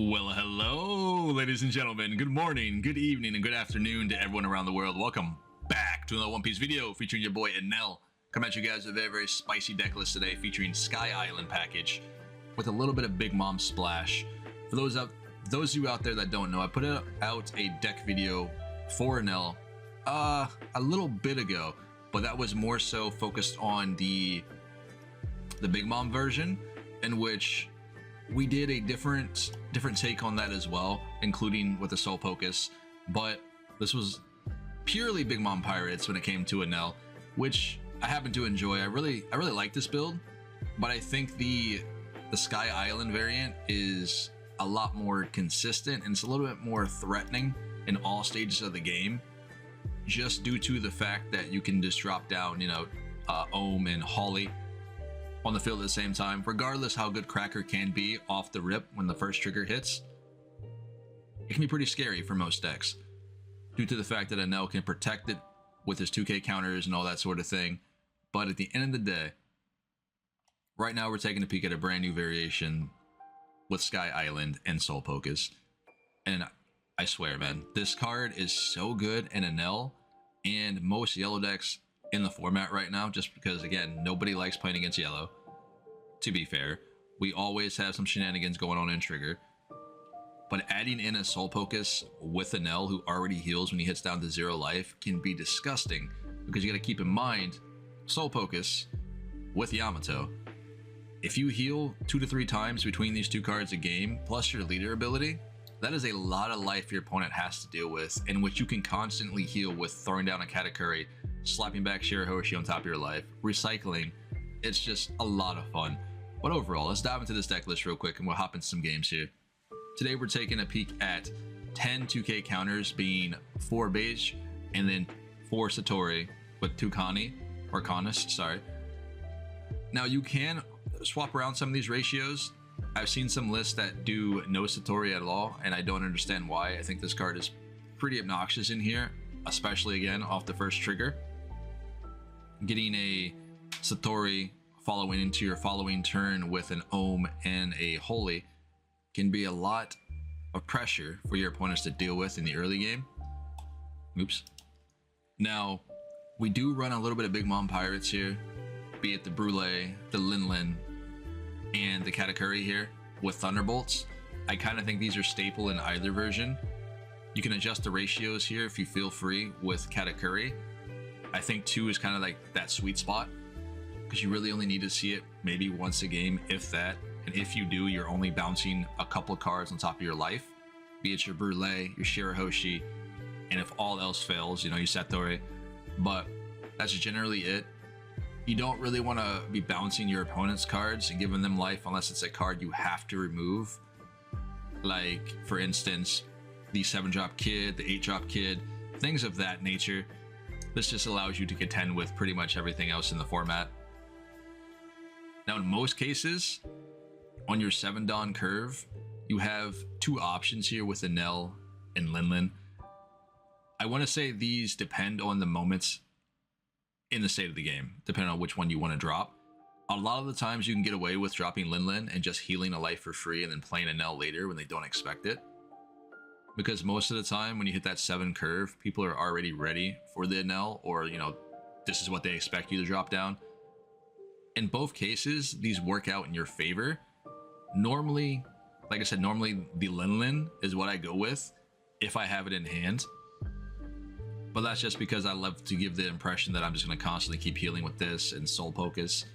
Well, hello, ladies and gentlemen. Good morning, good evening, and good afternoon to everyone around the world. Welcome back to another One Piece video featuring your boy Enel. Come at you guys with a very, very spicy deck list today featuring Sky Island package with a little bit of Big Mom splash. For those of you out there that don't know, I put out a deck video for Enel a little bit ago, but that was more so focused on the Big Mom version, in which we did a different take on that as well, including with the Soul Focus. But this was purely Big Mom Pirates when it came to Enel, which I happen to enjoy. I really like this build, but I think the Sky Island variant is a lot more consistent and it's a little bit more threatening in all stages of the game, just due to the fact that you can just drop down, Ohm and Holly on the field at the same time, regardless how good Cracker can be off the rip when the first trigger hits. It can be pretty scary for most decks, due to the fact that Enel can protect it with his 2k counters and all that sort of thing. But at the end of the day, right now we're taking a peek at a brand new variation with Sky Island and Soul Focus. And I swear, man, this card is so good in Enel and most yellow decks in the format right now, just because, again, nobody likes playing against yellow. To be fair, we always have some shenanigans going on in Trigger, but adding in a Soul Focus with Enel, who already heals when he hits down to 0 life, can be disgusting, because you got to keep in mind, Soul Focus with Yamato, if you heal 2 to 3 times between these two cards a game, plus your leader ability, that is a lot of life your opponent has to deal with, in which you can constantly heal with throwing down a Katakuri, slapping back Shirahoshi on top of your life, recycling. It's just a lot of fun. But overall, let's dive into this deck list real quick and we'll hop into some games here. Today we're taking a peek at 10 2k counters, being 4 beige and then 4 Satori with 2 Kani, or Kanis, sorry. Now you can swap around some of these ratios. I've seen some lists that do no Satori at all, and I don't understand why. I think this card is pretty obnoxious in here, especially again off the first trigger. Getting a Satori following into your following turn with an Ohm and a Holy can be a lot of pressure for your opponents to deal with in the early game. Oops. Now, we do run a little bit of Big Mom Pirates here, be it the Brule, the Linlin, and the Katakuri here with Thunderbolts. I kind of think these are staple in either version. You can adjust the ratios here if you feel free with Katakuri. I think 2 is kind of like that sweet spot, because you really only need to see it maybe once a game, if that. And if you do, you're only bouncing a couple of cards on top of your life, be it your Brule, your Shirahoshi, and if all else fails, your Satori. But that's generally it. You don't really want to be bouncing your opponent's cards and giving them life unless it's a card you have to remove. Like, for instance, the 7-drop kid, the 8-drop kid, things of that nature. This just allows you to contend with pretty much everything else in the format. Now, in most cases, on your 7-Dawn curve, you have 2 options here with Enel and Linlin. I want to say these depend on the moments in the state of the game, depending on which one you want to drop. A lot of the times you can get away with dropping Linlin and just healing a life for free and then playing Enel later when they don't expect it. Because most of the time when you hit that 7 curve, people are already ready for the Enel, or this is what they expect you to drop down. In both cases, these work out in your favor. Normally, like I said, normally the Linlin is what I go with if I have it in hand. But that's just because I love to give the impression that I'm just going to constantly keep healing with this and Soul Focus.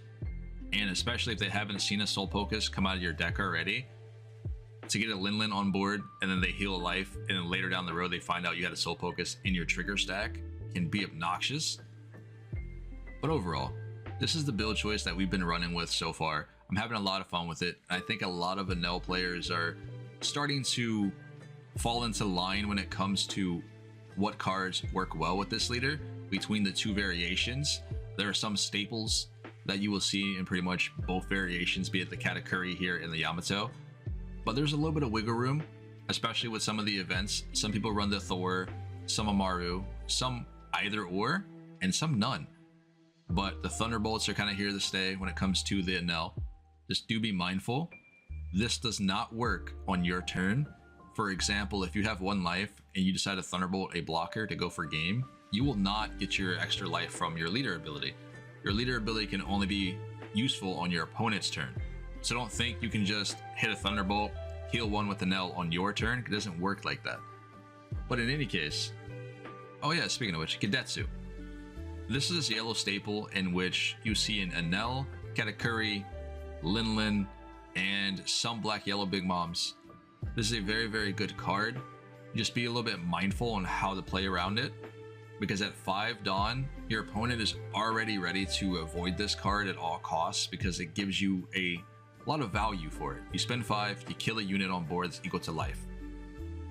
And especially if they haven't seen a Soul Focus come out of your deck already, to get a Linlin on board and then they heal a life, and then later down the road they find out you had a Soul Focus in your trigger stack, can be obnoxious. But overall, this is the build choice that we've been running with so far. I'm having a lot of fun with it. I think a lot of Enel players are starting to fall into line when it comes to what cards work well with this leader between the 2 variations. There are some staples that you will see in pretty much both variations, be it the Katakuri here and the Yamato. But there's a little bit of wiggle room, especially with some of the events. Some people run the Thor, some Amaru, some either or, and some none. But the Thunderbolts are kind of here to stay when it comes to the Enel. Just do be mindful this does not work on your turn. For example, if you have 1 life and you decide to Thunderbolt a blocker to go for game, you will not get your extra life from your leader ability. Your leader ability can only be useful on your opponent's turn. So don't think you can just hit a Thunderbolt, heal 1 with Enel on your turn. It doesn't work like that. But in any case, oh yeah, speaking of which, Gedetsu. This is a yellow staple in which you see an Enel, Katakuri, Linlin, and some black yellow big moms. This is a very, very good card. Just be a little bit mindful on how to play around it, because at 5 Dawn, your opponent is already ready to avoid this card at all costs because it gives you a lot of value for it. You spend 5, you kill a unit on board that's equal to life.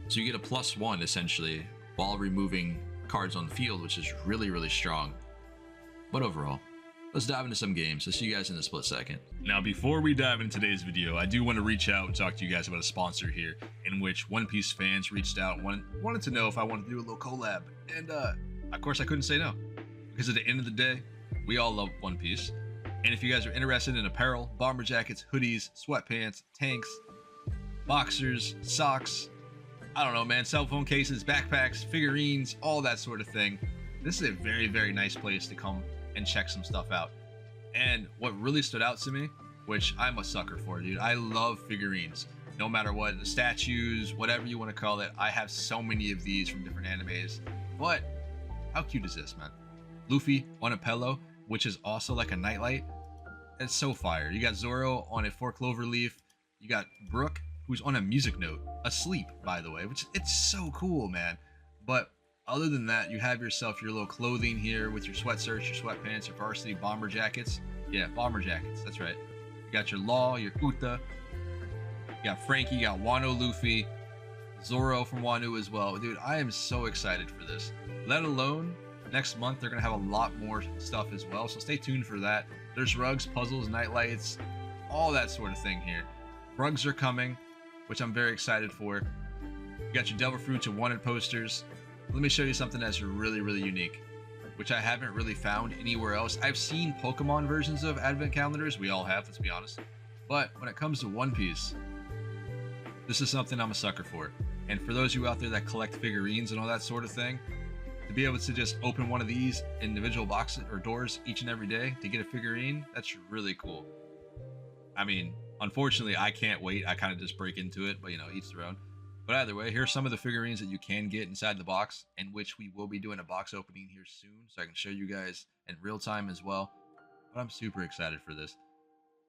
So you get a +1 essentially while removing cards on the field, which is really, really strong. But overall, let's dive into some games. I'll see you guys in a split second. Now, before we dive into today's video, I do want to reach out and talk to you guys about a sponsor here, in which One Piece fans reached out and wanted to know if I wanted to do a little collab. And of course I couldn't say no, because at the end of the day, we all love One Piece. And if you guys are interested in apparel, bomber jackets, hoodies, sweatpants, tanks, boxers, socks, I don't know, man, cell phone cases, backpacks, figurines, all that sort of thing, this is a very, very nice place to come and check some stuff out. And what really stood out to me, which I'm a sucker for, dude, I love figurines. No matter what, the statues, whatever you want to call it, I have so many of these from different animes. But how cute is this, man? Luffy on a pillow, which is also like a nightlight. It's so fire. You got Zoro on a 4 clover leaf. You got Brook, who's on a music note, asleep, by the way, which it's so cool, man. But other than that, you have yourself your little clothing here with your sweatshirts, your sweatpants, your varsity bomber jackets. Yeah, bomber jackets, that's right. You got your Law, your Uta. You got Frankie, you got Wano Luffy, Zoro from Wano as well. Dude, I am so excited for this. Let alone, next month, they're going to have a lot more stuff as well, so stay tuned for that. There's rugs, puzzles, nightlights, all that sort of thing here. Rugs are coming, which I'm very excited for. You got your Devil Fruits and Wanted posters. Let me show you something that's really, really unique, which I haven't really found anywhere else. I've seen Pokemon versions of advent calendars. We all have, let's be honest. But when it comes to One Piece, this is something I'm a sucker for. And for those of you out there that collect figurines and all that sort of thing, to be able to just open one of these individual boxes or doors each and every day to get a figurine, that's really cool. I mean, unfortunately, I can't wait. I kind of just break into it, but you know, each their own. But either way, here's some of the figurines that you can get inside the box, in which we will be doing a box opening here soon, so I can show you guys in real time as well. But I'm super excited for this.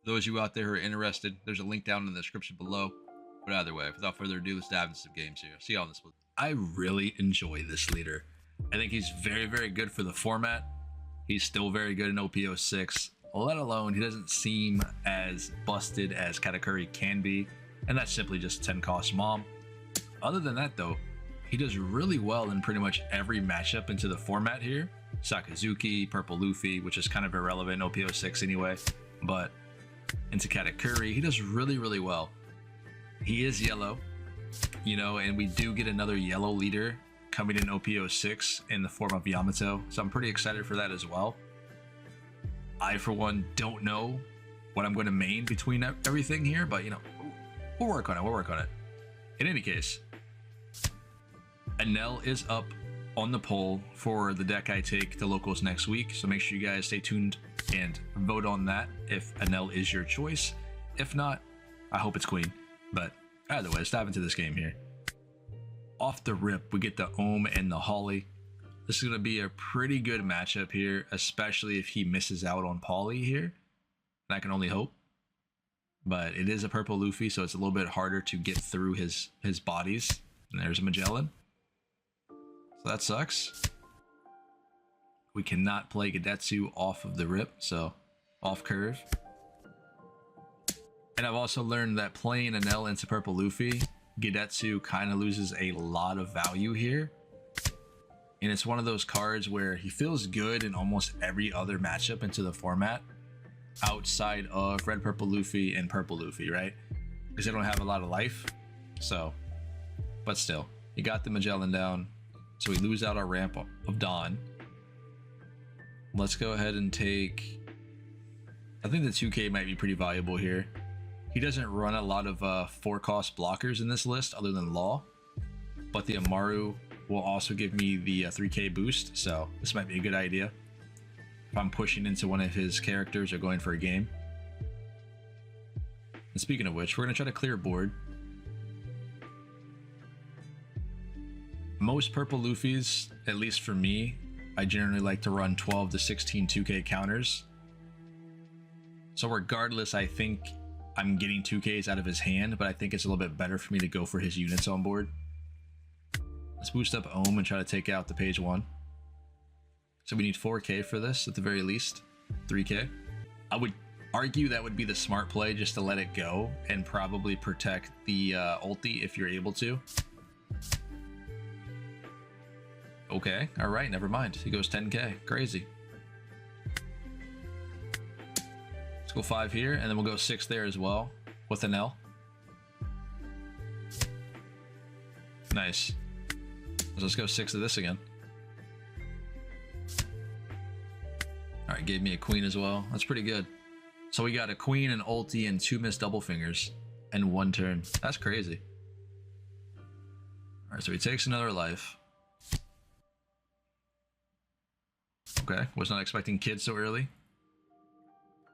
For those of you out there who are interested, there's a link down in the description below. But either way, without further ado, let's dive into some games here. See y'all in this one. I really enjoy this leader. I think he's very, very good for the format. He's still very good in OP06, let alone he doesn't seem as busted as Katakuri can be, and that's simply just 10 cost mom. Other than that though, he does really well in pretty much every matchup into the format here. Sakazuki, Purple Luffy, which is kind of irrelevant in OP06 anyway, but into Katakuri, he does really, really well. He is yellow, you know, and we do get another yellow leader coming in OP06 in the form of Yamato, so I'm pretty excited for that as well. I, for one, don't know what I'm going to main between everything here, but you know, we'll work on it. We'll work on it. In any case, Enel is up on the poll for the deck I take to locals next week, so make sure you guys stay tuned and vote on that if Enel is your choice. If not, I hope it's Queen. But either way, let's dive into this game here. Off the rip, we get the Ohm and the Holly. This is going to be a pretty good matchup here, especially if he misses out on Polly here. And I can only hope. But it is a purple Luffy, so it's a little bit harder to get through his bodies. And there's a Magellan. So that sucks. We cannot play Gedetsu off of the rip, so off curve. And I've also learned that playing Enel into purple Luffy, Gedetsu kind of loses a lot of value here. And it's one of those cards where he feels good in almost every other matchup into the format outside of red purple Luffy and purple Luffy, right? Because they don't have a lot of life. So, but still, you got the Magellan down, so we lose out our ramp of Dawn. Let's go ahead and take, I think the 2K might be pretty valuable here. He doesn't run a lot of 4-cost blockers in this list other than Law, but the Amaru will also give me the 3k boost, so this might be a good idea if I'm pushing into one of his characters or going for a game. And speaking of which, we're going to try to clear board. Most purple Luffys, at least for me, I generally like to run 12 to 16 2k counters. So regardless, I think I'm getting 2ks out of his hand, but I think it's a little bit better for me to go for his units on board. Let's boost up Ohm and try to take out the page 1. So we need 4k for this at the very least. 3k. I would argue that would be the smart play, just to let it go and probably protect the ulti if you're able to. Okay, alright, never mind. He goes 10k. Crazy. Let's go 5 here, and then we'll go 6 there as well with an L. Nice. Let's go 6 of this again. Alright, gave me a queen as well. That's pretty good. So we got a queen, an ulti, and 2 missed double fingers in 1 turn. That's crazy. Alright, so he takes another life. Okay, was not expecting Kid so early.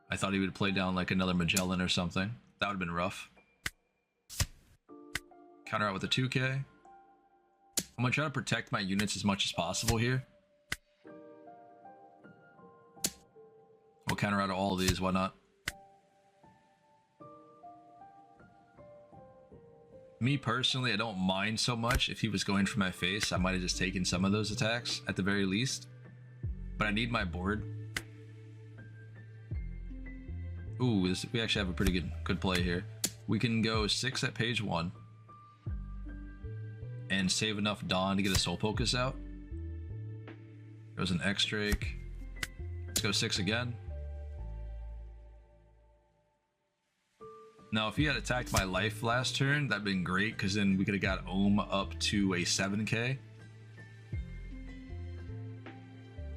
I thought he would play down like another Magellan or something. That would have been rough. Counter out with a 2k. I'm gonna try to protect my units as much as possible here. We'll counter out all of these, why not? Me personally, I don't mind so much if he was going for my face. I might have just taken some of those attacks at the very least. But I need my board. Ooh, we actually have a pretty good play here. We can go 6 at page 1. And save enough Dawn to get a Soul Focus out. Goes an X-Drake. Let's go 6 again. Now, if he had attacked my life last turn, that'd been great, because then we could have got Ohm up to a 7k.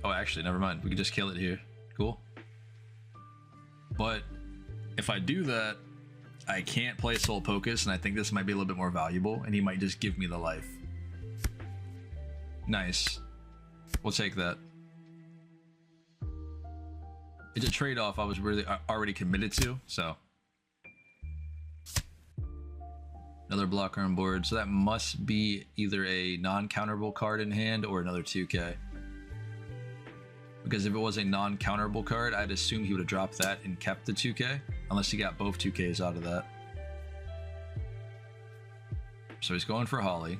Oh, actually, never mind. We could just kill it here. Cool. But if I do that, I can't play Soul Focus, and I think this might be a little bit more valuable, and he might just give me the life. Nice. We'll take that. It's a trade-off I was really already committed to, so. Another blocker on board, so that must be either a non-counterable card in hand or another 2k. Because if it was a non-counterable card, I'd assume he would have dropped that and kept the 2k, unless he got both 2ks out of that. So he's going for Holly.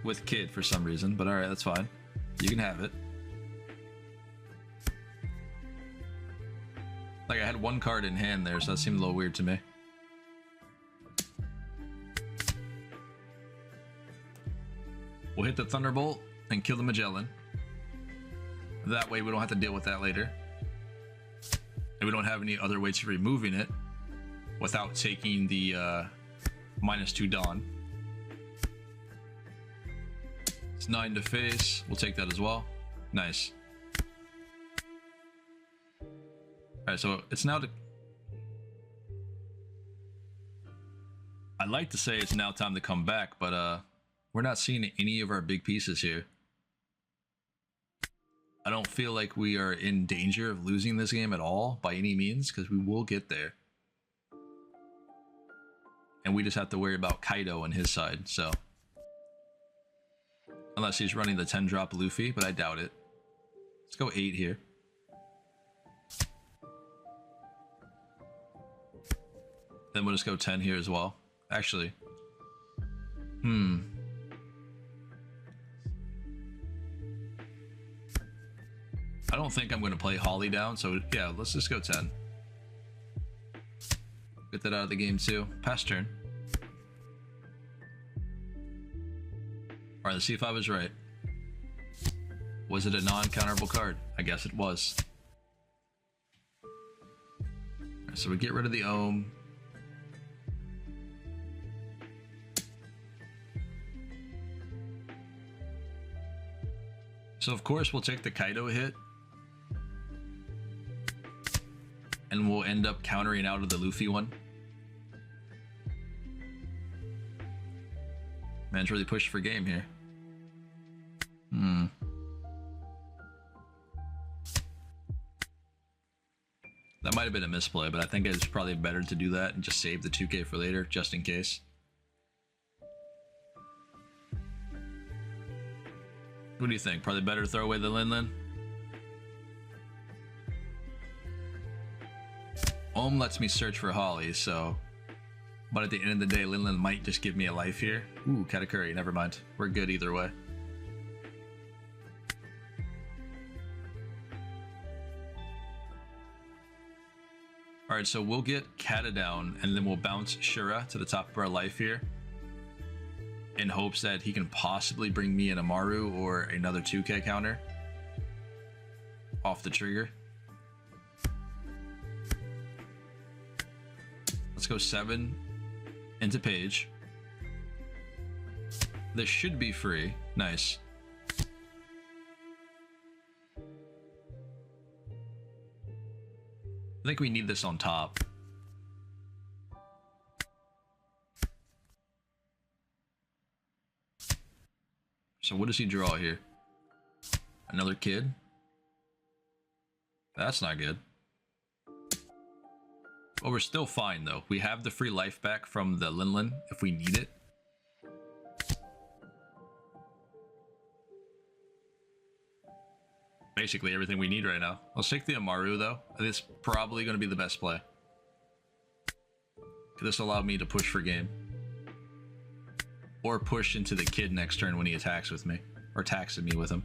With Kid for some reason, but alright, that's fine. You can have it. Like, I had 1 card in hand there, so that seemed a little weird to me. We'll hit the Thunderbolt and kill the Magellan. That way we don't have to deal with that later. And we don't have any other ways of removing it without taking the -2 Dawn. It's 9 to face. We'll take that as well. Nice. Alright, so it's now to... I'd like to say it's now time to come back, but we're not seeing any of our big pieces here. I don't feel like we are in danger of losing this game at all by any means, because we will get there. And we just have to worry about Kaido on his side, so. Unless he's running the 10-drop Luffy, but I doubt it. Let's go 8 here. Then we'll just go 10 here as well. Actually. I don't think I'm going to play Holly down, so yeah, let's just go 10. Get that out of the game too. Pass turn. Alright, let's see if I was right. Was it a non-counterable card? I guess it was. Right, so we get rid of the Ohm. So of course we'll take the Kaido hit. And we'll end up countering out of the Luffy one. Man's really pushing for game here. That might have been a misplay, but I think it's probably better to do that and just save the 2K for later, just in case. What do you think? Probably better to throw away the Lin. Ohm lets me search for Holly, so... But at the end of the day, Lin might just give me a life here. Ooh, Katakuri, never mind. We're good either way. Alright, so we'll get Kata down, and then we'll bounce Shura to the top of our life here, in hopes that he can possibly bring me an Amaru or another 2K counter off the trigger. Let's go 7 into Page. This should be free. Nice. I think we need this on top. So what does he draw here? Another kid? That's not good. Well, we're still fine though. We have the free life back from the Lin if we need it. Basically everything we need right now. Let's take the Amaru though. It's probably going to be the best play. This allowed me to push for game. Or push into the kid next turn when he attacks with me. Or attacks at me with him.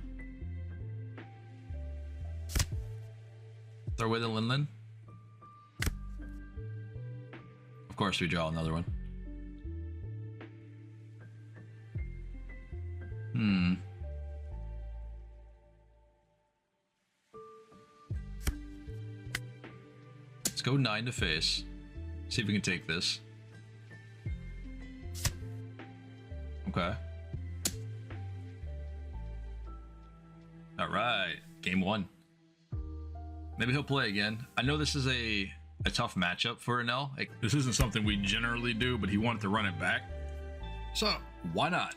Throw away the Lin. Of course we draw another one. Let's go 9 to face. See if we can take this. Okay. Alright. Game 1. Maybe he'll play again. I know this is a tough matchup for Enel. Like, this isn't something we generally do, but he wanted to run it back. So, why not?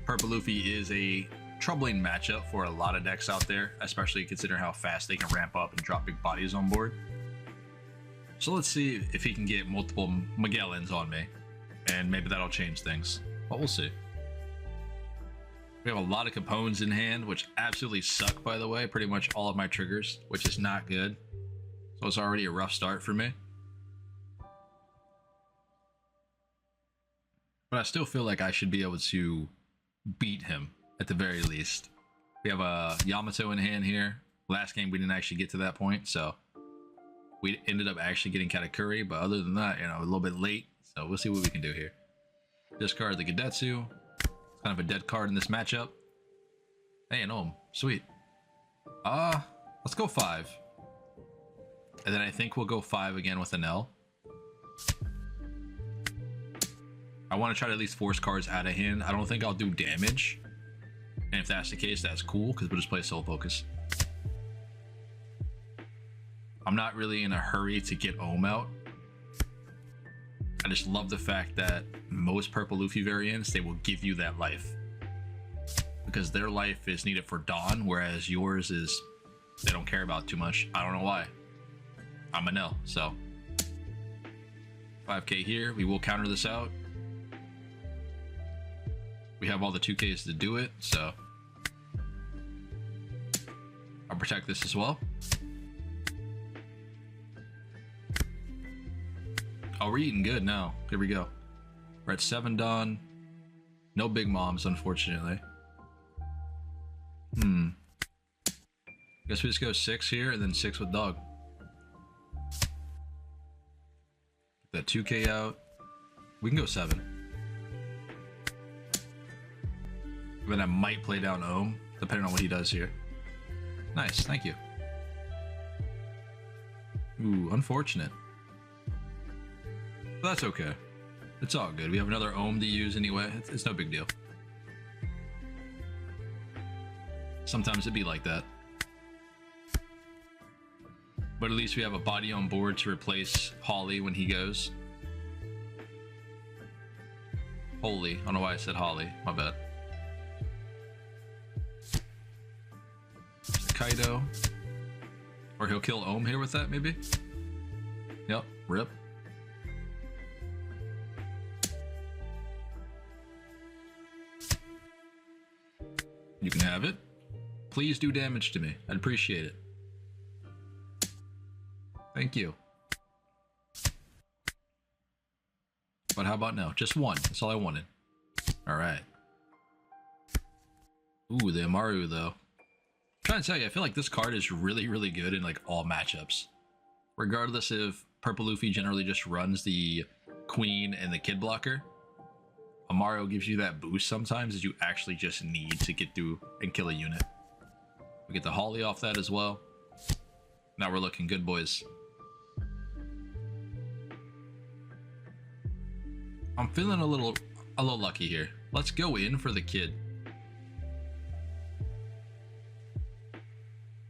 Purple Luffy is a troubling matchup for a lot of decks out there, especially considering how fast they can ramp up and drop big bodies on board. So let's see if he can get multiple Magellans on me, and maybe that'll change things, but we'll see. We have a lot of components in hand, which absolutely suck, by the way. Pretty much all of my triggers, which is not good. So it's already a rough start for me. But I still feel like I should be able to beat him, at the very least. We have a Yamato in hand here. Last game we didn't actually get to that point, so... We ended up actually getting Katakuri, but other than that, you know, a little bit late. So we'll see what we can do here. Discard the Gedetsu. It's kind of a dead card in this matchup. Hey, an Ohm. Sweet. Let's go 5. And then I think we'll go 5 again with Enel. I want to try to at least force cards out of hand. I don't think I'll do damage. And if that's the case, that's cool, because we'll just play Soul Focus. I'm not really in a hurry to get Ohm out. I just love the fact that most Purple Luffy variants, they will give you that life. Because their life is needed for Dawn, whereas yours is, they don't care about too much. I don't know why. I'm Enel, so. 5k here, we will counter this out. We have all the 2ks to do it, so. I'll protect this as well. Oh, we're eating good now. Here we go. We're at 7 done. No big moms, unfortunately. Guess we just go 6 here and then 6 with dog. Get that 2k out. We can go 7. Then I might play down Ohm, depending on what he does here. Nice, thank you. Ooh, unfortunate. But that's okay. It's all good. We have another Ohm to use anyway. It's no big deal. Sometimes it'd be like that. But at least we have a body on board to replace Holly when he goes. Holy. I don't know why I said Holly. My bad. Kaido. Or he'll kill Ohm here with that, maybe? Yep. Rip. You can have it. Please do damage to me. I'd appreciate it. Thank you. But how about now? Just one. That's all I wanted. Alright. Ooh, the Amaru, though. I'm trying to tell you, I feel like this card is really, really good in like all matchups. Regardless if Purple Luffy generally just runs the Queen and the Kid Blocker, Amaru gives you that boost sometimes that you actually just need to get through and kill a unit. We get the Holly off that as well. Now we're looking good, boys. I'm feeling a little lucky here. Let's go in for the Kid.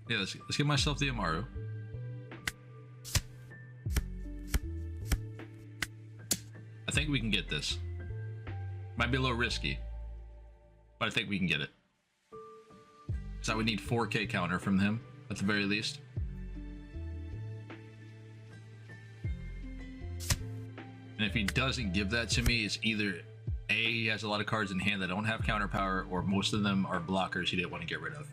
Yeah, let's get myself the Amaru. I think we can get this. Might be a little risky, but I think we can get it. So I would need 4K counter from him, at the very least. And if he doesn't give that to me, it's either A, he has a lot of cards in hand that don't have counter power, or most of them are blockers he didn't want to get rid of.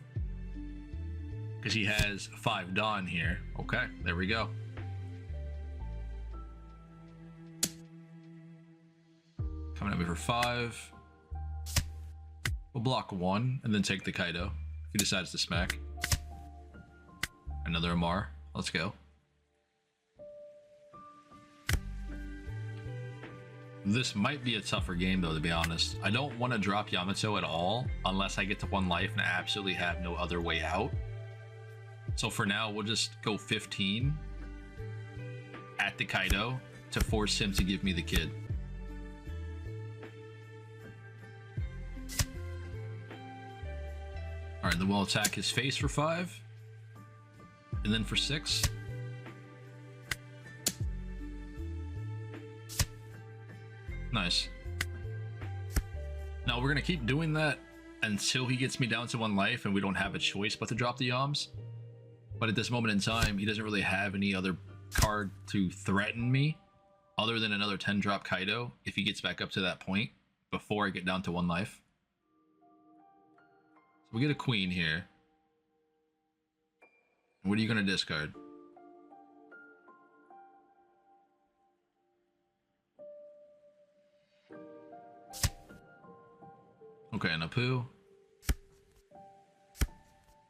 Because he has 5 Dawn here. Okay, there we go. Coming at me for 5. We'll block 1 and then take the Kaido if he decides to smack. Another Amar. Let's go. This might be a tougher game though, to be honest. I don't want to drop Yamato at all unless I get to 1 life and I absolutely have no other way out. So for now, we'll just go 15 at the Kaido to force him to give me the Kid. Alright, then we'll attack his face for 5. And then for 6. Nice. Now we're going to keep doing that until he gets me down to 1 life and we don't have a choice but to drop the Yoms. But at this moment in time, he doesn't really have any other card to threaten me other than another 10 drop Kaido if he gets back up to that point before I get down to 1 life. So we get a Queen here. What are you going to discard? Okay, and a Poo. I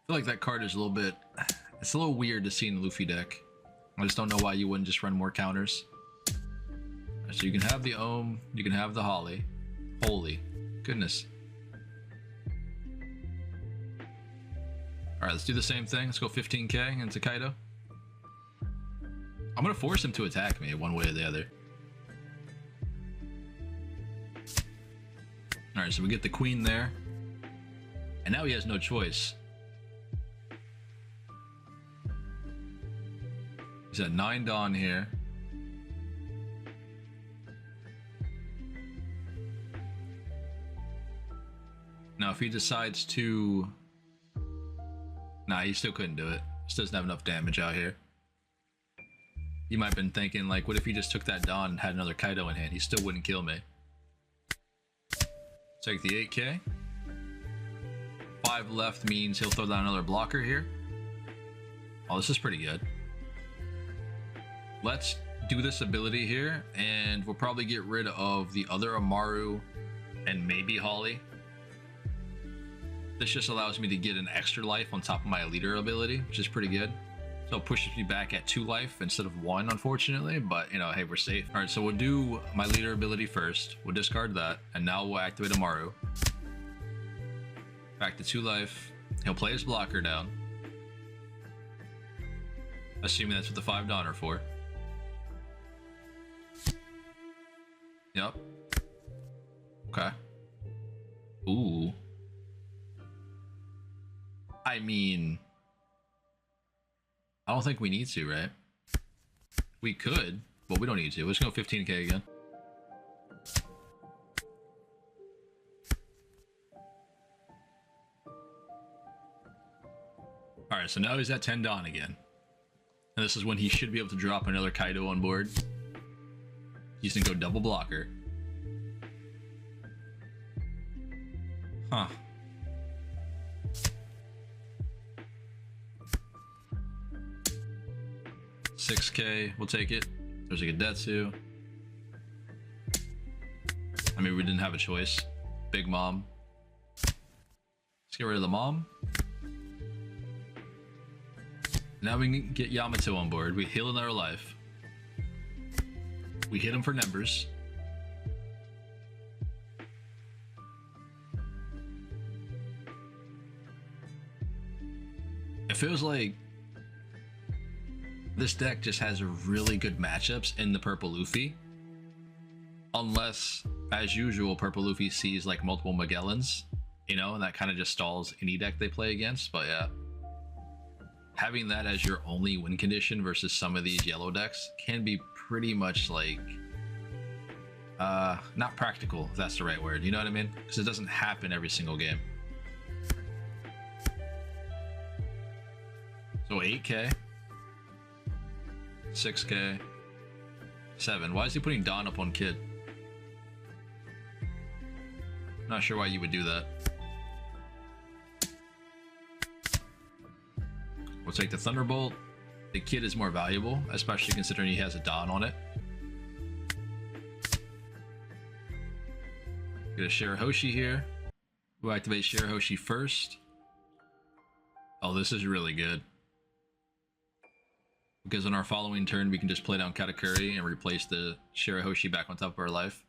feel like that card is a little bit... It's a little weird to see in the Luffy deck. I just don't know why you wouldn't just run more counters. So you can have the Ohm, you can have the Holly. Holy goodness. Alright, let's do the same thing. Let's go 15k into Kaido. I'm gonna force him to attack me one way or the other. Alright, so we get the Queen there. And now he has no choice. He's at 9 Dawn here. Now if he decides to... Nah, he still couldn't do it. Just doesn't have enough damage out here. You might have been thinking, like, what if he just took that Dawn and had another Kaido in hand? He still wouldn't kill me. Take the 8k. 5 left means he'll throw down another blocker here. Oh, this is pretty good. Let's do this ability here, and we'll probably get rid of the other Amaru and maybe Holly. This just allows me to get an extra life on top of my leader ability, which is pretty good. So it pushes me back at 2 life instead of 1, unfortunately, but you know, hey, we're safe. All right, so we'll do my leader ability first. We'll discard that, and now we'll activate Amaru. Back to 2 life. He'll play his blocker down. Assuming that's what the 5 Dawn are for. Yep. Okay. Ooh. I mean... I don't think we need to, right? We could, but we don't need to. Let's go 15k again. Alright, so now he's at 10 Dawn again. And this is when he should be able to drop another Kaido on board. He's gonna go double blocker. Huh. $6K, we'll take it. There's a Gedetsu. I mean, we didn't have a choice. Big Mom. Let's get rid of the Mom. Now we can get Yamato on board. We heal another life. We hit him for numbers. It feels like this deck just has really good matchups in the Purple Luffy. Unless, as usual, Purple Luffy sees like multiple Magellans, you know, and that kind of just stalls any deck they play against. But yeah, having that as your only win condition versus some of these yellow decks can be pretty much like, not practical, if that's the right word, you know what I mean? Because it doesn't happen every single game. So 8K, 6K, 7. Why is he putting Dawn up on Kid? Not sure why you would do that. We'll take the Thunderbolt. The Kid is more valuable, especially considering he has a Dawn on it. Get a Shirahoshi here. We'll activate Shirahoshi first. Oh, this is really good. Because on our following turn, we can just play down Katakuri and replace the Shirahoshi back on top of our life.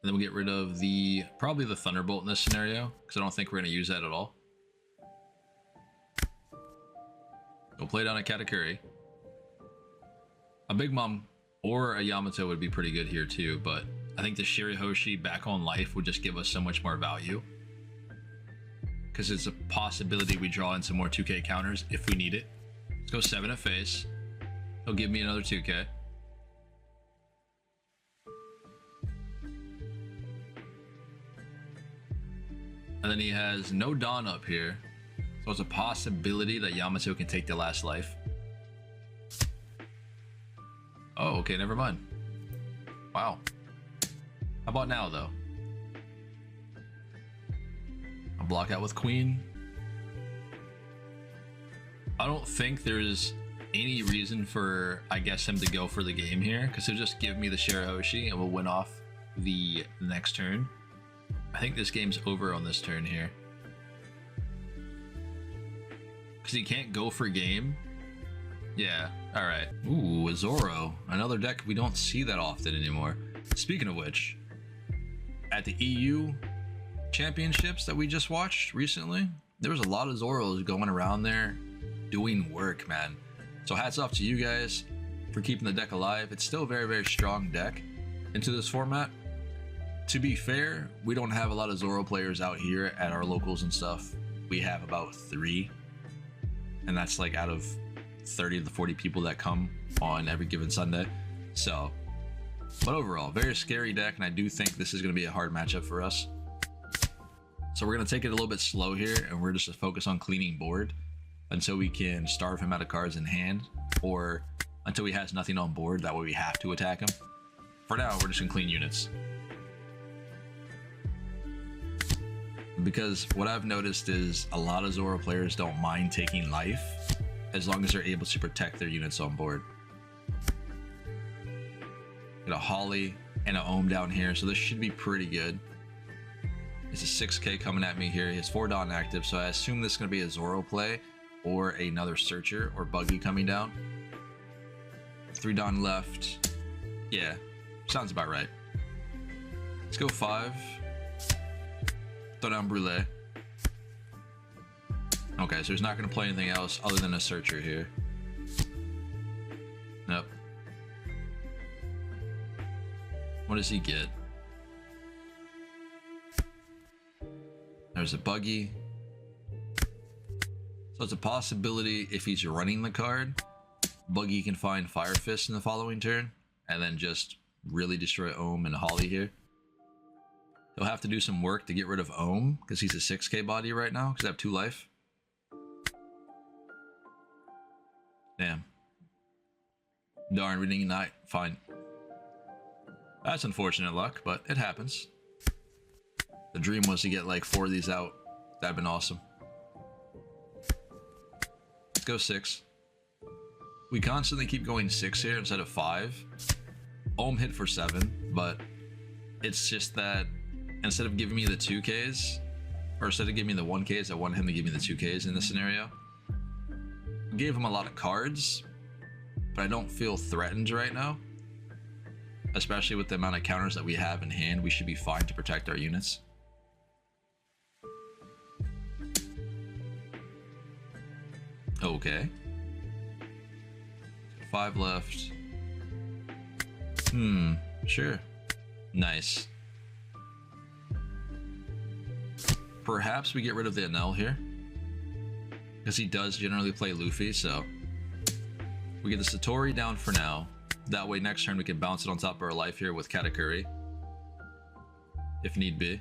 And then we'll get rid of the, probably the Thunderbolt in this scenario, because I don't think we're going to use that at all. We'll play down a Katakuri. A Big Mom or a Yamato would be pretty good here too, but I think the Shirahoshi back on life would just give us so much more value. Because it's a possibility we draw in some more 2K counters if we need it. Let's go 7 at face. He'll give me another 2K. And then he has no Dawn up here. So it's a possibility that Yamato can take the last life. Oh, okay, never mind. Wow. How about now, though? I'll block out with Queen. I don't think there's any reason for, I guess, him to go for the game here, because he'll just give me the Shirahoshi and we'll win off the next turn. I think this game's over on this turn here. Because he can't go for game. Yeah, alright. Ooh, Zoro. Another deck we don't see that often anymore. Speaking of which, at the EU championships that we just watched recently, there was a lot of Zoros going around there doing work, man. So hats off to you guys for keeping the deck alive. It's still a very, very strong deck into this format. To be fair, we don't have a lot of Zoro players out here at our locals and stuff. We have about 3, and that's like out of 30 to 40 people that come on every given Sunday. So, but overall, very scary deck, and I do think this is going to be a hard matchup for us. So we're going to take it a little bit slow here, and we're just to focus on cleaning board until we can starve him out of cards in hand, or until he has nothing on board. That way we have to attack him. For now, we're just going to clean units. Because what I've noticed is a lot of Zoro players don't mind taking life as long as they're able to protect their units on board. Get a Holly and an Ohm down here, so this should be pretty good. It's a 6K coming at me here. He has 4 Dawn active, so I assume this is going to be a Zoro play or another Searcher or Buggy coming down. 3 Dawn left. Yeah, sounds about right. Let's go 5. Throw down Brûlé. Okay, so he's not going to play anything else other than a Searcher here. Nope. What does he get? There's a Buggy. So it's a possibility if he's running the card, Buggy can find Fire Fist in the following turn and then just really destroy Ohm and Holly here. He'll have to do some work to get rid of Ohm because he's a 6K body right now because I have 2 life. Darn, we didn't ignite. Fine. That's unfortunate luck, but it happens. The dream was to get like 4 of these out. That'd been awesome. Let's go 6. We constantly keep going 6 here instead of 5. Ohm hit for 7, but it's just that instead of giving me the 2Ks, or instead of giving me the 1Ks, I want him to give me the 2Ks in this scenario. We gave him a lot of cards, but I don't feel threatened right now. Especially with the amount of counters that we have in hand, we should be fine to protect our units. Okay. 5 left. Sure. Nice. Perhaps we get rid of the Enel here, because he does generally play Luffy, so we get the Satori down for now. That way next turn we can bounce it on top of our life here with Katakuri, if need be.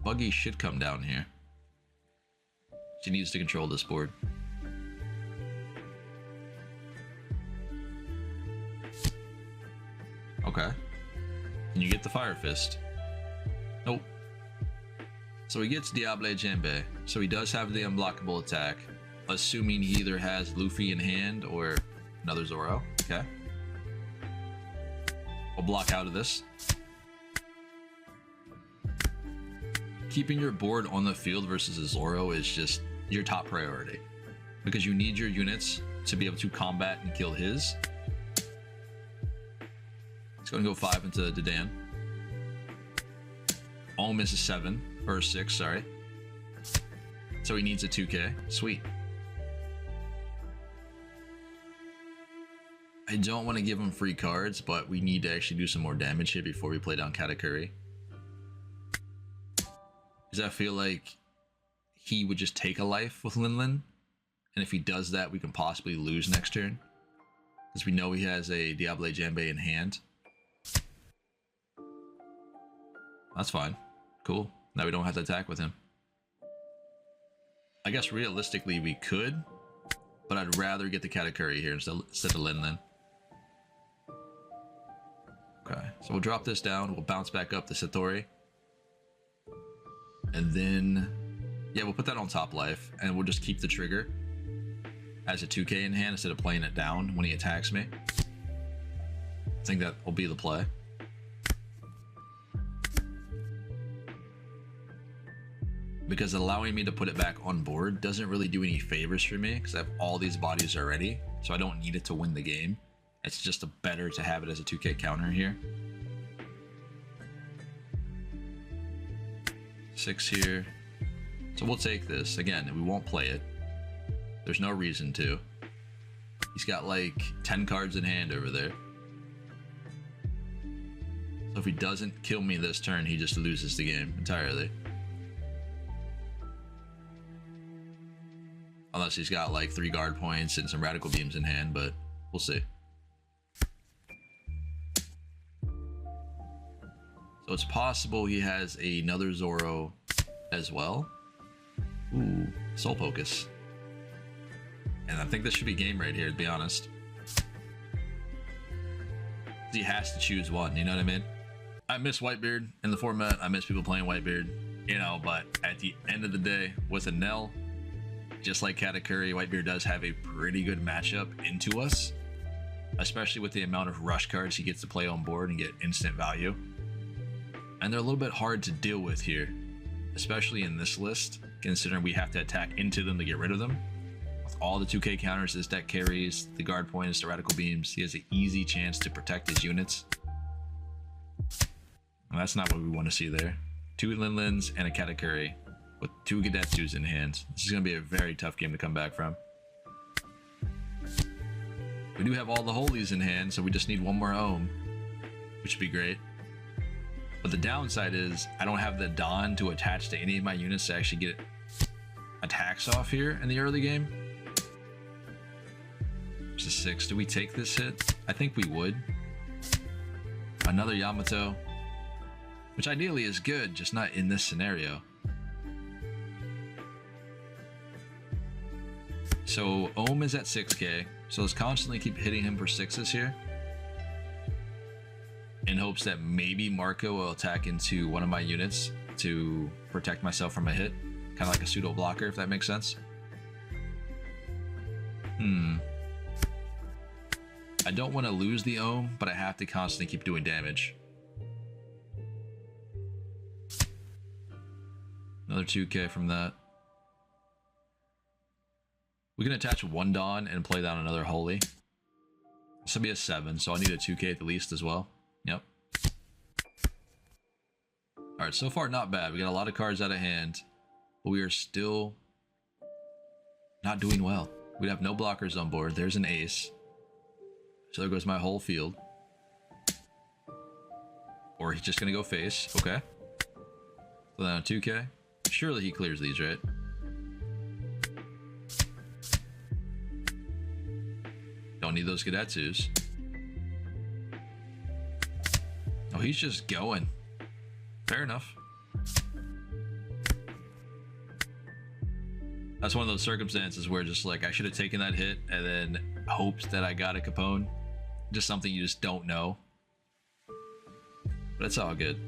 Buggy should come down here. She needs to control this board. Okay. Can you get the Fire Fist? Nope. So he gets Diable Jambe. So he does have the unblockable attack, assuming he either has Luffy in hand or another Zoro. Okay. We'll block out of this. Keeping your board on the field versus a Zoro is just your top priority, because you need your units to be able to combat and kill his. It's going to go 5 into Dedan. Ohm is a 7, or a 6, sorry. So he needs a 2K. Sweet. I don't want to give him free cards, but we need to actually do some more damage here before we play down Katakuri. Because I feel like he would just take a life with Linlin, and if he does that, we can possibly lose next turn, because we know he has a Diable Jambe in hand. That's fine. Cool. Now we don't have to attack with him. I guess realistically we could, but I'd rather get the Katakuri here instead of Linlin. Okay, so we'll drop this down. We'll bounce back up the Satori. And then, yeah, we'll put that on top life, and we'll just keep the trigger as a 2K in hand instead of playing it down when he attacks me. I think that will be the play. Because allowing me to put it back on board doesn't really do any favors for me, because I have all these bodies already, so I don't need it to win the game. It's just better to have it as a 2K counter here. 6 here. So we'll take this. Again, we won't play it. There's no reason to. He's got like 10 cards in hand over there. So if he doesn't kill me this turn, he just loses the game entirely. Unless he's got like 3 guard points and some radical beams in hand, but we'll see. So it's possible he has another Zoro as well. Ooh, Soul Focus. And I think this should be game right here, to be honest. He has to choose one, you know what I mean? I miss Whitebeard in the format. I miss people playing Whitebeard, you know, but at the end of the day, with Enel, just like Katakuri, Whitebeard does have a pretty good matchup into us, especially with the amount of rush cards he gets to play on board and get instant value. And they're a little bit hard to deal with here, especially in this list, considering we have to attack into them to get rid of them. With all the 2K counters this deck carries, the guard points, the radical beams, he has an easy chance to protect his units. And that's not what we want to see there. 2 Linlins and a Katakuri with 2 Gadetsus in hand. This is going to be a very tough game to come back from. We do have all the Holies in hand, so we just need one more Ohm, which would be great. But the downside is I don't have the Dawn to attach to any of my units to actually get attacks off here in the early game. There's a 6. Do we take this hit? I think we would. Another Yamato, which ideally is good, just not in this scenario. So Ohm is at 6k, so let's constantly keep hitting him for 6s here in hopes that maybe Marco will attack into one of my units to protect myself from a hit, kind of like a pseudo blocker, if that makes sense. I don't want to lose the Ohm, but I have to constantly keep doing damage. Another 2k from that. We can attach one Dawn and play down another Holy. This will be a 7, so I need a 2k at the least as well. Yep. Alright, so far not bad. We got a lot of cards out of hand, but we are still not doing well. We have no blockers on board. There's an ace. So there goes my whole field. Or he's just going to go face. Okay. So then on 2k. Surely he clears these, right? Don't need those Kadetsus. Oh, he's just going. Fair enough. That's one of those circumstances where just like I should have taken that hit and then hoped that I got a Capone. Just something you just don't know. But it's all good.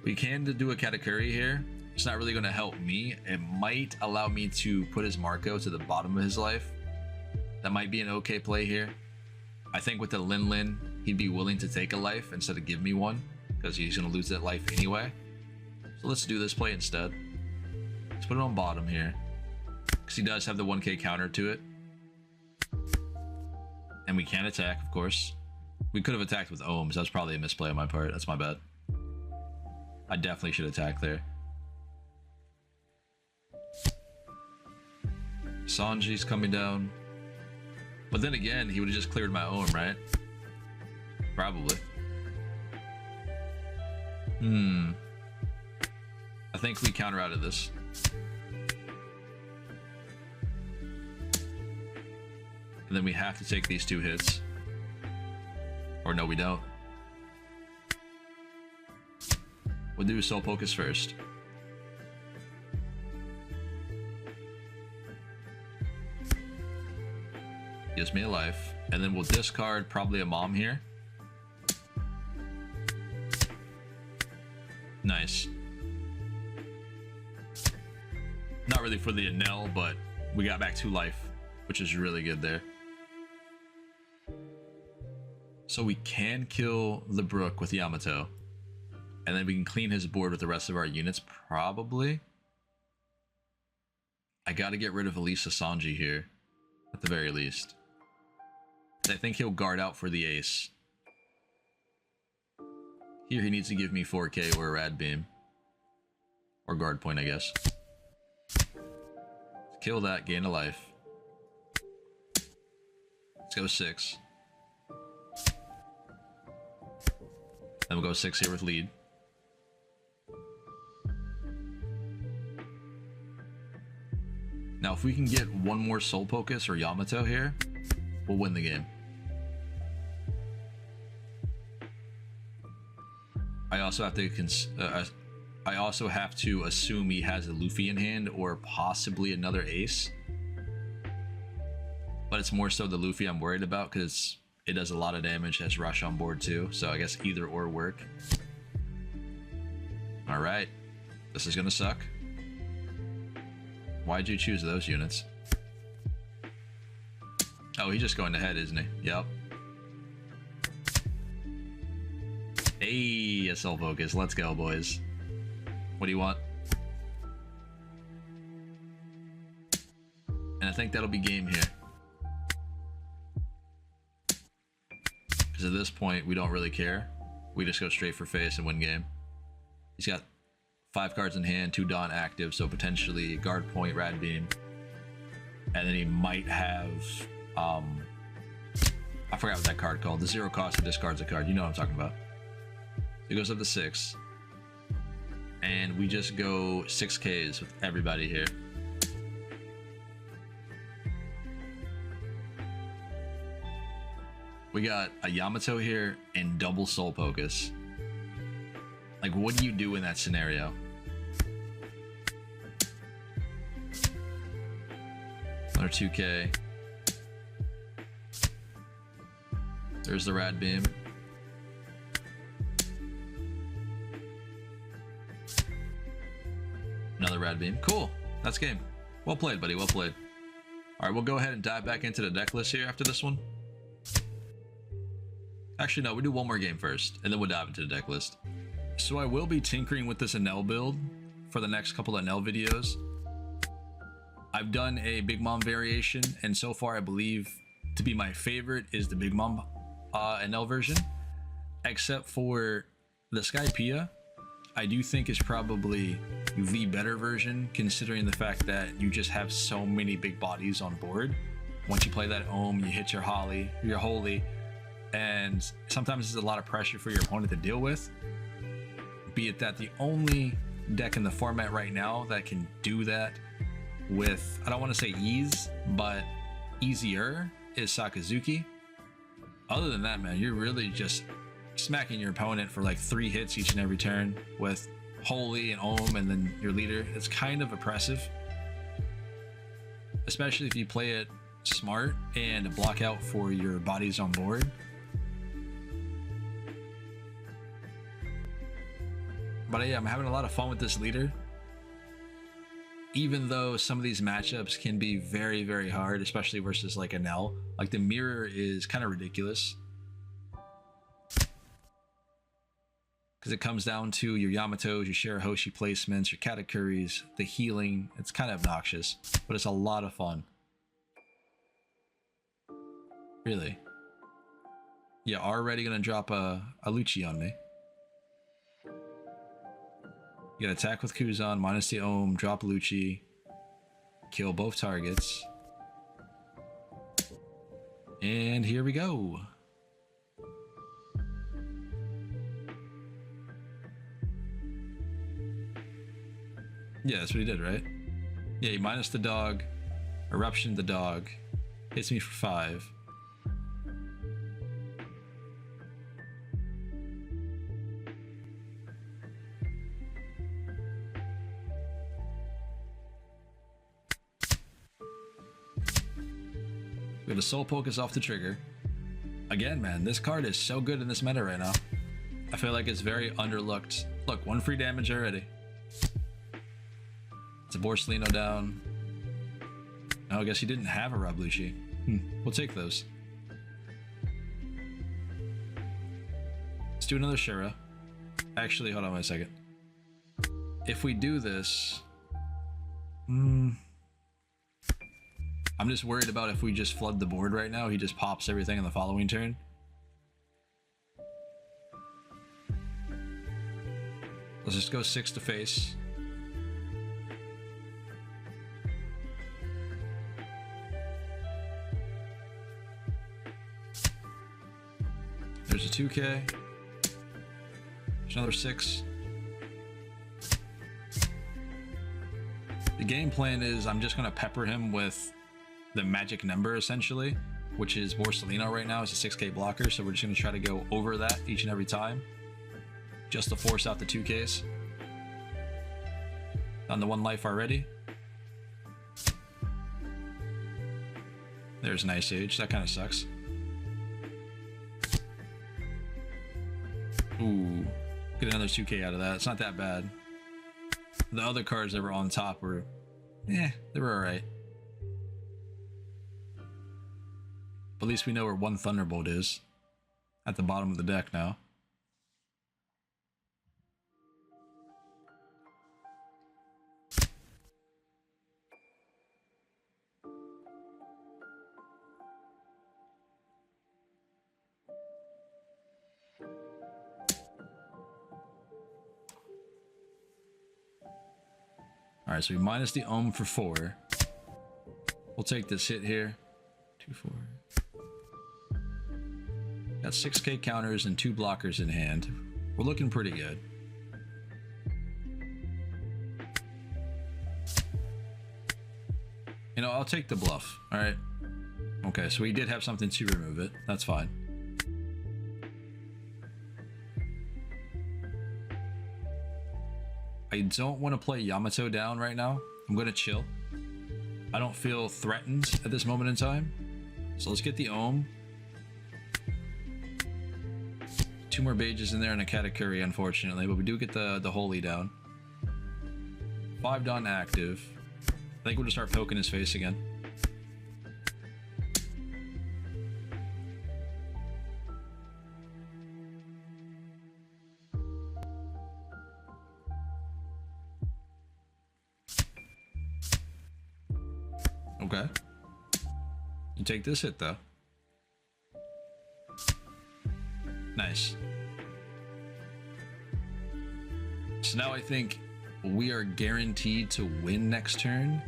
We can do a Katakuri here. It's not really going to help me. It might allow me to put his Marco to the bottom of his life. That might be an okay play here. I think with the Lin, he'd be willing to take a life instead of give me one, because he's going to lose that life anyway. So let's do this play instead. Let's put it on bottom here, because he does have the 1k counter to it. And we can attack, of course. We could have attacked with Ohms. That was probably a misplay on my part. That's my bad. I definitely should attack there. Sanji's coming down. But then again, he would have just cleared my Ohm, right? Probably. I think we counter out of this. And then we have to take these 2 hits. Or no, we don't. We'll do Soul Focus first. Gives me a life. And then we'll discard probably a Mom here. Nice. Not really for the Enel, but we got back 2 life, which is really good there. So we can kill the Brook with Yamato. And then we can clean his board with the rest of our units, probably. I gotta get rid of Elisa Sanji here, at the very least. I think he'll guard out for the ace. Here he needs to give me 4k or a Rad Beam. Or guard point, I guess. Kill that, gain a life. Let's go 6. Then we'll go 6 here with lead. Now if we can get one more Soul Focus or Yamato here, we'll win the game. I also have to assume he has a Luffy in hand or possibly another ace. But it's more so the Luffy I'm worried about because it does a lot of damage, has Rush on board too. So I guess either or work. Alright. This is gonna suck. Why'd you choose those units? Oh, he's just going ahead, isn't he? Yep. Hey, a Soul Focus. Let's go, boys. What do you want? And I think that'll be game here. Because at this point, we don't really care. We just go straight for face and win game. He's got 5 cards in hand, 2 Dawn active, so potentially guard point, Rad Beam. And then he might have... I forgot what that card called. The 0 cost that discards a card. You know what I'm talking about. It goes up to 6. And we just go 6Ks with everybody here. We got a Yamato here and double Soul Focus. Like, what do you do in that scenario? Another 2K. There's the Rad Beam. Another Rad Beam. Cool. That's game. Well played, buddy. Well played. All right, we'll go ahead and dive back into the deck list here after this one. Actually, no, we'll do one more game first, and then we'll dive into the deck list. So I will be tinkering with this Enel build for the next couple of Enel videos. I've done a Big Mom variation, and so far I believe to be my favorite is the Big Mom Enel version, except for the Skypeia. I do think is probably the better version, considering the fact that you just have so many big bodies on board. Once you play that Ohm, you hit your Holy, and sometimes it's a lot of pressure for your opponent to deal with. Be it that the only deck in the format right now that can do that with, I don't want to say ease, but easier, is Sakazuki. Other than that, man, you're really just smacking your opponent for like 3 hits each and every turn with Holy and Ohm and then your leader. It's kind of oppressive, especially if you play it smart and block out for your bodies on board. But yeah, I'm having a lot of fun with this leader, even though some of these matchups can be very, very hard, especially versus like Enel. Like the mirror is kind of ridiculous because it comes down to your Yamatos, your Shirahoshi placements, your Katakuris, the healing. It's kind of obnoxious, but it's a lot of fun. Really. Yeah, already gonna drop a Lucci on me. You gotta attack with Kuzan, minus the Ohm, drop Lucci, kill both targets. And here we go. Yeah, that's what he did, right? Yeah, he minus the dog, eruption the dog, hits me for 5. We have a Soul Focus off the trigger. Again, man, this card is so good in this meta right now. I feel like it's very underlooked. Look, 1 free damage already. It's a Borsalino down. Oh, I guess he didn't have a Rablushi. We'll take those. Let's do another Shira. Actually, hold on a second. If we do this... I'm just worried about if we just flood the board right now, he just pops everything in the following turn. Let's just go 6 to face. There's a 2K. There's another 6. The game plan is I'm just going to pepper him with the magic number, essentially, which is Borsalino right now. Is a 6K blocker, so we're just going to try to go over that each and every time, just to force out the 2Ks. On the 1 life already. There's an Ice Age. That kind of sucks. Ooh, get another 2K out of that. It's not that bad. The other cards that were on top were, they were alright. At least we know where 1 Thunderbolt is. At the bottom of the deck now. Alright, so we minus the Ohm for 4. We'll take this hit here. 2, 4. Got 6K counters and 2 blockers in hand. We're looking pretty good. You know, I'll take the bluff. Alright. Okay, so we did have something to remove it. That's fine. I don't want to play Yamato down right now. I'm going to chill. I don't feel threatened at this moment in time. So let's get the Ohm. 2 more Bages in there and a Katakuri, unfortunately, but we do get the Holy down. 5 done active. I think we'll just start poking his face again. Okay. You take this hit though. Nice. So now I think we are guaranteed to win next turn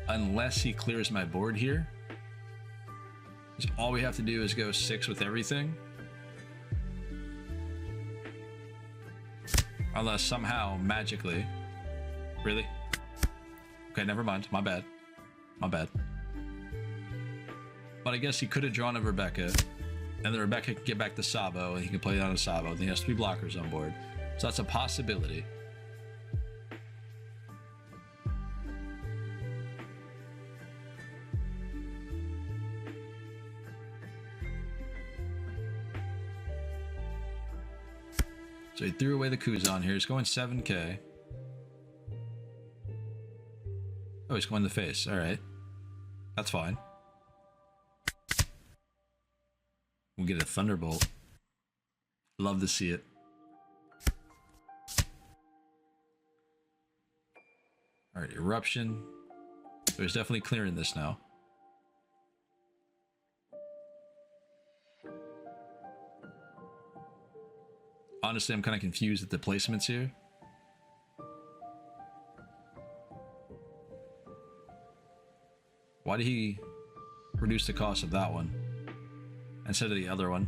unless he clears my board here. So all we have to do is go 6 with everything. Unless somehow, magically... Really? Okay, never mind. My bad. My bad. But I guess he could have drawn a Rebecca, and then Rebecca can get back to Sabo, and he can play down a Sabo. Then he has 3 blockers on board. So that's a possibility. So he threw away the Kuzan here. He's going 7k. Oh, he's going in the face. All right. That's fine. We'll get a Thunderbolt. Love to see it. All right, Eruption. So he's definitely clearing this now. Honestly, I'm kind of confused at the placements here. Why did he reduce the cost of that one instead of the other one?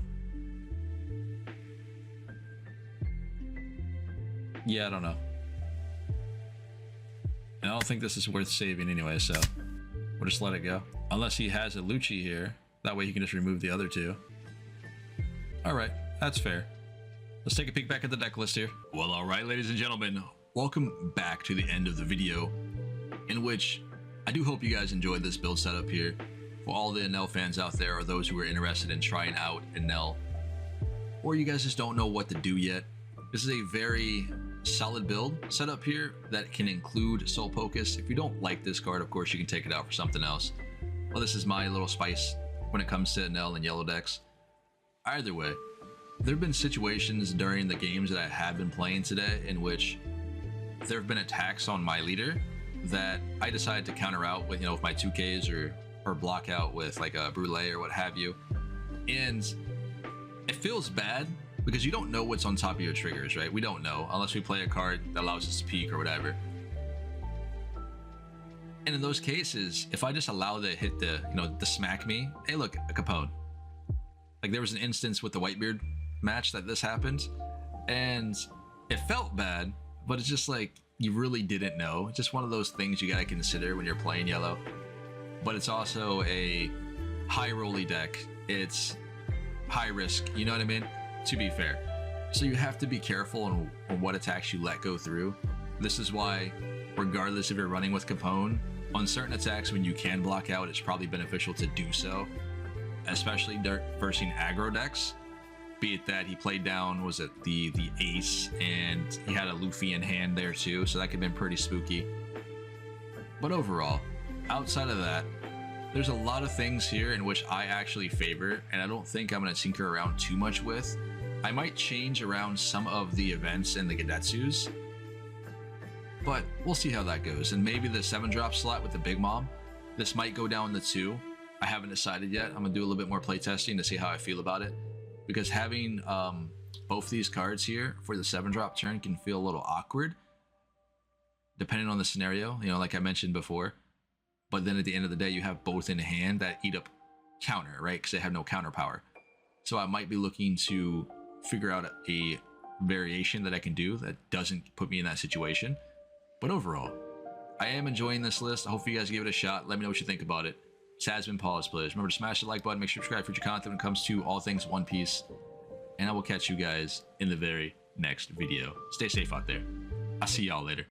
Yeah, I don't know. And I don't think this is worth saving anyway, so we'll just let it go. Unless he has a Lucci here. That way he can just remove the other 2. Alright, that's fair. Let's take a peek back at the deck list here. Well, alright, ladies and gentlemen. Welcome back to the end of the video, in which I do hope you guys enjoyed this build setup here. For all the Enel fans out there, or those who are interested in trying out Enel, or you guys just don't know what to do yet, this is a very solid build setup here that can include Soul Pocus. If you don't like this card, of course you can take it out for something else. Well, this is my little spice when it comes to Enel and yellow decks. Either way, there have been situations during the games that I have been playing today in which there have been attacks on my leader that I decided to counter out with, with my 2Ks or block out with like a Brûlée or what have you. And it feels bad because you don't know what's on top of your triggers, right? We don't know unless we play a card that allows us to peek or whatever. And in those cases, if I just allow the hit to smack me, hey look, a Capone. Like there was an instance with the Whitebeard match that this happened, and it felt bad, but it's just like you really didn't know. Just one of those things you gotta consider when you're playing yellow. But it's also a high rolly deck. It's high risk, you know what I mean? To be fair. So you have to be careful on what attacks you let go through. This is why, regardless if you're running with Capone, on certain attacks when you can block out, it's probably beneficial to do so, especially versing aggro decks. Be it that he played down, was it the ace, and he had a Luffy in hand there too, so that could have been pretty spooky. But overall, outside of that, there's a lot of things here in which I actually favor, and I don't think I'm going to tinker around too much with. I might change around some of the events and the Gadetsus, but we'll see how that goes. And maybe the 7-drop slot with the Big Mom, this might go down the 2. I haven't decided yet. I'm going to do a little bit more playtesting to see how I feel about it. Because having both these cards here for the 7-drop turn can feel a little awkward, depending on the scenario, like I mentioned before. But then at the end of the day, you have both in hand that eat up counter, right? Because they have no counter power. So I might be looking to figure out a variation that I can do that doesn't put me in that situation. But overall, I am enjoying this list. I hope you guys give it a shot. Let me know what you think about it. This has been Pawseplays. Remember to smash the like button. Make sure to subscribe for future content when it comes to all things One Piece. And I will catch you guys in the very next video. Stay safe out there. I'll see y'all later.